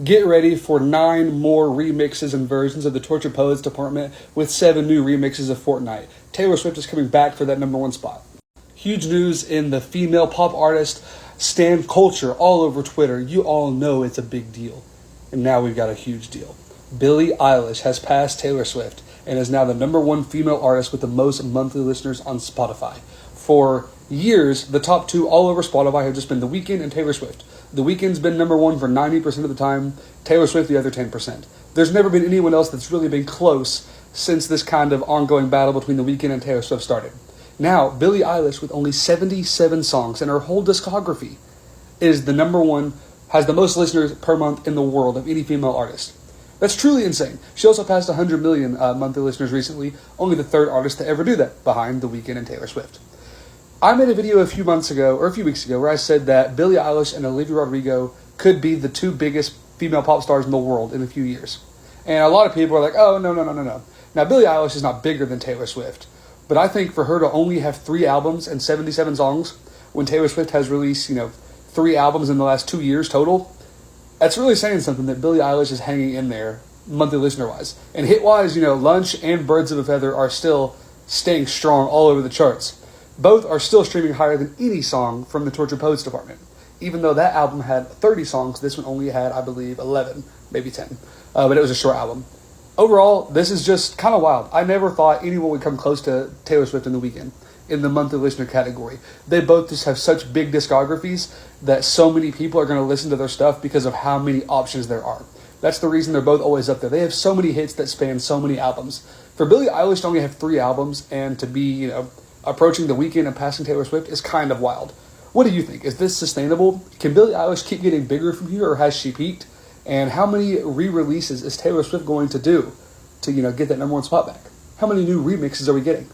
Get ready for 9 more remixes and versions of the Tortured Poets Department with 7 new remixes of Fortnite. Taylor Swift is coming back for that #1 spot. Huge news in the female pop artist stan culture all over Twitter. You all know it's a big deal. And now we've got a huge deal. Billie Eilish has passed Taylor Swift and is now the #1 female artist with the most monthly listeners on Spotify. For years, the top 2 all over Spotify have just been The Weeknd and Taylor Swift. The Weeknd's been #1 for 90% of the time, Taylor Swift the other 10%. There's never been anyone else that's really been close since this kind of ongoing battle between The Weeknd and Taylor Swift started. Now, Billie Eilish, with only 77 songs in her whole discography, is the #1, has the most listeners per month in the world of any female artist. That's truly insane. She also passed 100 million monthly listeners recently, only the 3rd artist to ever do that, behind The Weeknd and Taylor Swift. I made a video a few weeks ago, where I said that Billie Eilish and Olivia Rodrigo could be the 2 biggest female pop stars in the world in a few years. And a lot of people are like, oh, no. Now, Billie Eilish is not bigger than Taylor Swift, but I think for her to only have 3 albums and 77 songs, when Taylor Swift has released, 3 albums in the last 2 years total, that's really saying something that Billie Eilish is hanging in there, monthly listener-wise. And hit-wise, Lunch and Birds of a Feather are still staying strong all over the charts. Both are still streaming higher than any song from the Tortured Poets Department. Even though that album had 30 songs, this one only had, I believe, 11, maybe 10. But it was a short album. Overall, this is just kind of wild. I never thought anyone would come close to Taylor Swift and The Weeknd in the monthly listener category. They both just have such big discographies that so many people are going to listen to their stuff because of how many options there are. That's the reason they're both always up there. They have so many hits that span so many albums. For Billie Eilish to only have 3 albums and to be, approaching The Weeknd and passing Taylor Swift is kind of wild. What do you think? Is this sustainable? Can Billie Eilish keep getting bigger from here, or has she peaked? And how many re-releases is Taylor Swift going to do to, get that #1 spot back? How many new remixes are we getting?